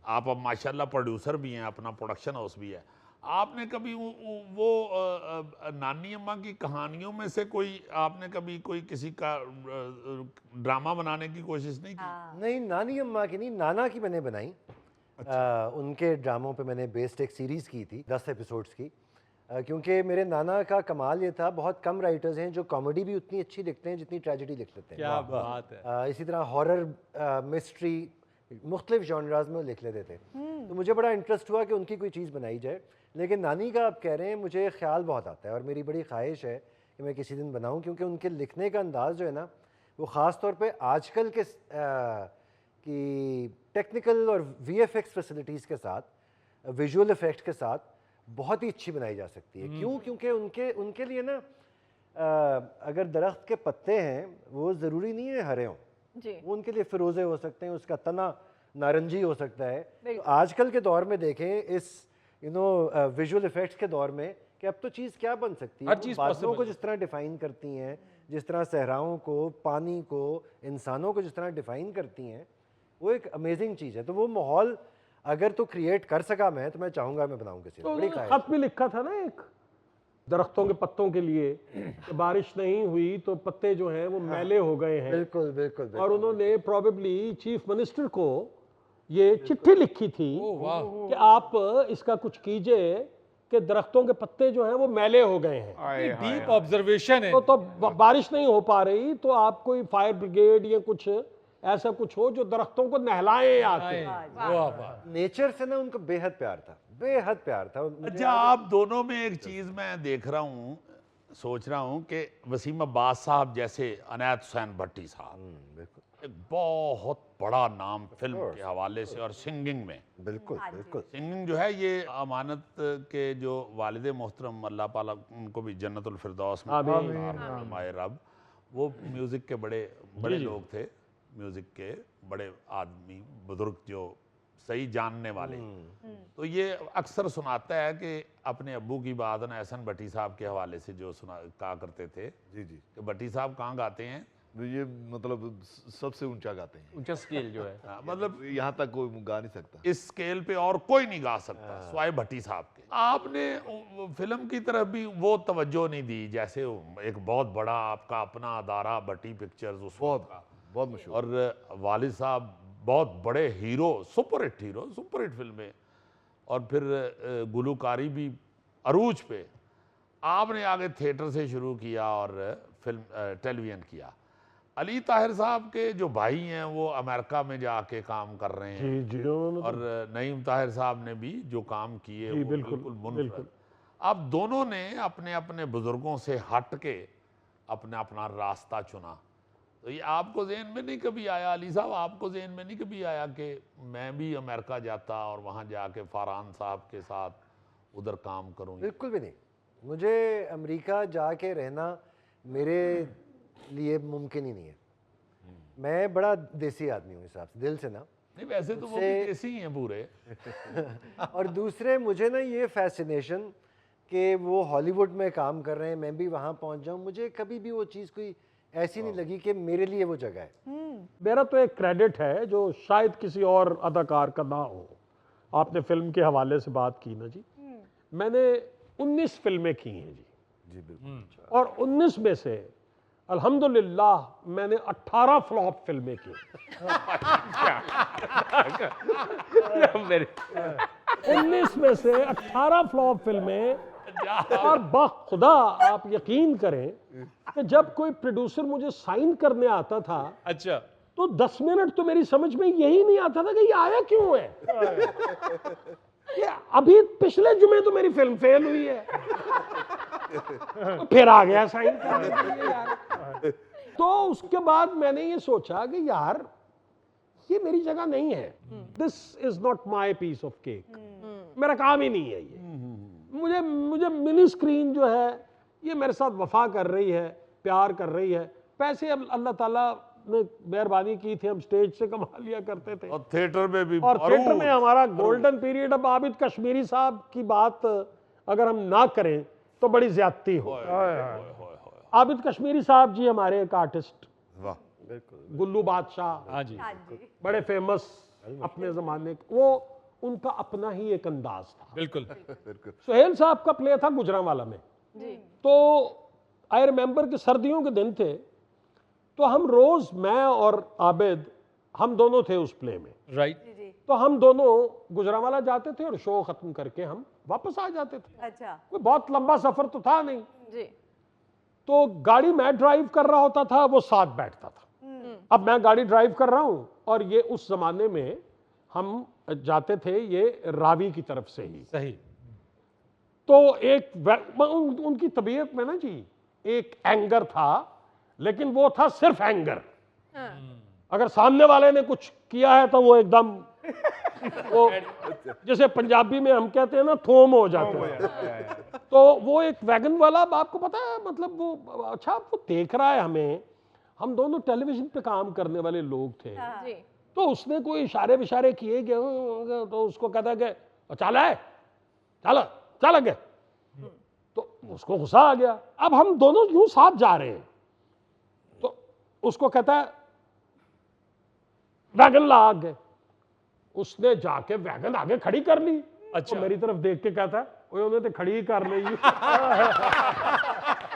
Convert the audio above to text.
आप अब माशाल्लाह प्रोड्यूसर भी हैं, अपना प्रोडक्शन हाउस भी है। आपने कभी वो नानी अम्मा की कहानियों में से कोई आपने कभी कोई किसी का ड्रामा बनाने की कोशिश नहीं की? नहीं, नानी अम्मा की नहीं, नाना की मैंने बनाई। उनके ड्रामों पे मैंने बेस्ड एक सीरीज़ की थी 10 एपिसोड्स की, क्योंकि मेरे नाना का कमाल ये था, बहुत कम राइटर्स हैं जो कॉमेडी भी उतनी अच्छी लिखते हैं जितनी ट्रेजेडी लिख लेते हैं। क्या बात है। इसी तरह हॉरर, मिस्ट्री, मुख्तलिफ जॉनराज में लिख लेते थे। तो मुझे बड़ा इंटरेस्ट हुआ कि उनकी कोई चीज़ बनाई जाए। लेकिन नानी का आप कह रहे हैं, मुझे ख्याल बहुत आता है और मेरी बड़ी ख्वाहिश है कि मैं किसी दिन बनाऊं, क्योंकि उनके लिखने का अंदाज़ जो है ना, वो ख़ास तौर पे आजकल के की टेक्निकल और वीएफएक्स फैसिलिटीज़ के साथ, विजुअल इफ़ेक्ट के साथ बहुत ही अच्छी बनाई जा सकती है। क्यों? क्योंकि उनके लिए ना, अगर दरख्त के पत्ते हैं वो ज़रूरी नहीं है हरे हों, वो उनके लिए फिरोज़े हो सकते हैं, उसका तना नारंगी हो सकता है। तो आजकल के दौर में देखें, इस विजुअल इफेक्ट्स के दौर में, कि अब तो चीज़ क्या बन सकती है। बादलों को जिस तरह डिफ़ाइन करती हैं, जिस तरह सहराओं को, पानी को, इंसानों को जिस तरह डिफ़ाइन करती हैं, वो एक अमेजिंग चीज़ है। तो वो माहौल अगर तो क्रिएट कर सका मैं, तो मैं चाहूँगा मैं बनाऊँ किसी। तो खत भी लिखा था ना एक दरख्तों के पत्तों के लिए, तो बारिश नहीं हुई तो पत्ते जो हैं वो मैले हो गए हैं। बिल्कुल बिल्कुल, और उन्होंने प्रोबेबली चीफ मिनिस्टर को ये चिट्ठी लिखी थी कि आप इसका कुछ कीजिए कि दरख्तों के पत्ते जो हैं वो मैले हो गए हैं। डीप ऑब्जर्वेशन है। तो बारिश नहीं हो पा रही, तो आप कोई फायर ब्रिगेड या कुछ ऐसा कुछ हो जो दरख्तों को नहलाए आके। नेचर से ना उनको बेहद प्यार था, बेहद प्यार था। अच्छा, आप दोनों में एक चीज मैं देख रहा हूँ, सोच रहा हूँ कि वसीम अब्बास साहब जैसे अनायत हुसैन भट्टी साहब एक बहुत बड़ा नाम फिल्म के हवाले से और सिंगिंग में। बिल्कुल बिल्कुल। सिंगिंग जो है, ये अमानत के जो वालिद मोहतरम, अल्लाह पाला उनको भी जन्नतुल फिरदौस में फरमाए रब, वो म्यूजिक के बड़े बड़े लोग थे, म्यूजिक के बड़े आदमी, बुजुर्ग जो सही जानने वाले। तो ये अक्सर सुनाता है कि अपने अब्बू की बात ना एहसन भट्टी साहब के हवाले से जो कहा करते थे जी जी, कि भट्टी साहब कहाँ गाते हैं, ये मतलब सबसे ऊंचा गाते हैं, ऊंचा स्केल जो है, मतलब यहाँ तक कोई गा नहीं सकता। इस स्केल पे और कोई नहीं गा सकता स्वाय भट्टी साहब के। आपने फिल्म की तरफ भी वो तवज्जो नहीं दी, जैसे एक बहुत बड़ा आपका अपना अदारा भट्टी पिक्चर्स, उस बहुत मशहूर, और वालिद साहब बहुत बड़े हीरो, सुपर हिट फिल्में, और फिर गुलूकारी भी अरूज पे। आपने आगे थिएटर से शुरू किया और फिल्म टेलीविजन किया। अली ताहिर साहब के जो भाई हैं वो अमेरिका में जाके काम कर रहे हैं, और नईम ताहिर साहब ने भी जो काम किए वो बिल्कुल मुनफरद। आप दोनों ने अपने अपने बुजुर्गों से हट के अपना अपना रास्ता चुना। तो ये आपको ज़हन में नहीं कभी आया, अली साहब, आपको ज़हन में नहीं कभी आया कि मैं भी अमेरिका जाता और वहाँ जाके फरहान साहब के साथ उधर काम करूँ? बिल्कुल भी नहीं। मुझे अमेरिका जाके रहना मेरे लिए मुमकिन ही नहीं है। मैं बड़ा देसी आदमी हूँ हिसाब से, दिल से ना। नहीं, वैसे तो वो भी देसी ही हैं पूरे। और दूसरे, मुझे ना ये फैसिनेशन कि वो हॉलीवुड में काम कर रहे हैं, मैं भी वहाँ पहुँच जाऊँ, मुझे कभी भी वो चीज़ कोई ऐसी नहीं लगी कि मेरे लिए वो जगह है। मेरा तो एक क्रेडिट है जो शायद किसी और अदाकार का ना हो। आपने फिल्म के हवाले से बात की ना जी, मैंने 19 फिल्में की हैं जी बिल्कुल, और 19 में से अल्हम्दुलिल्लाह मैंने 18 फ्लॉप फिल्में की। 19 में से 18 फ्लॉप फिल्में, और बखुदा आप यकीन करें कि जब कोई प्रोड्यूसर मुझे साइन करने आता था, अच्छा, तो 10 मिनट तो मेरी समझ में यही नहीं आता था कि ये आया क्यों है। ये अभी पिछले जुमे तो मेरी फिल्म फेल हुई है, तो फिर आ गया साइन करने के लिए यार। तो उसके बाद मैंने ये सोचा कि यार ये मेरी जगह नहीं है, this is not my piece of cake, मेरा काम ही नहीं है ये। मुझे मिनी स्क्रीन जो है ये मेरे साथ वफा कर रही है, प्यार कर रही है। पैसे अब अल्लाह ताला ने मेहरबानी की थी, हम स्टेज से कमा लिया करते थे, और थिएटर में भी, और थिएटर में हमारा गोल्डन पीरियड। अब आबिद कश्मीरी साहब की बात अगर हम ना करें तो बड़ी ज्यादती हो। आबिद कश्मीरी साहब जी हमारे एक आर्टिस्ट, गुल्लू बादशाह, हाँ जी, बड़े फेमस अपने जमाने के, वो उनका अपना ही एक अंदाज था। बिल्कुल। सुहेल साहब का प्ले था गुजरांवाला में, तो आई रिमेंबर कि सर्दियों के दिन थे, तो हम रोज, मैं और आबिद, हम दोनों थे उस प्ले में। राइट। तो हम दोनों गुजरांवाला जाते थे और शो खत्म करके हम वापस आ जाते थे। अच्छा कोई बहुत लंबा सफर तो था नहीं। जी। तो गाड़ी मैं ड्राइव कर रहा होता था, वो साथ बैठता था। अब मैं गाड़ी ड्राइव कर रहा हूं और ये उस जमाने में हम जाते थे ये रावी की तरफ से ही। सही। तो एक उनकी तबीयत में ना जी एक एंगर था, लेकिन वो था सिर्फ एंगर। अगर सामने वाले ने कुछ किया है तो वो एकदम वो जैसे पंजाबी में हम कहते हैं ना, थोम हो जाते हैं। तो वो एक वैगन वाला, आपको पता है, मतलब वो अच्छा वो देख रहा है हमें, हम दोनों टेलीविजन पे काम करने वाले लोग थे। जी। तो उसने कोई इशारे विशारे किए गए, तो उसको कहता है कि चल है, चल चल गए। तो उसको गुस्सा आ गया। अब हम दोनों यूं साथ जा रहे हैं, तो उसको कहता है वैगन ला आगे। उसने जाके वैगन आगे खड़ी कर ली। अच्छा। तो मेरी तरफ देख के कहता है, उन्होंने तो खड़ी ही कर ली।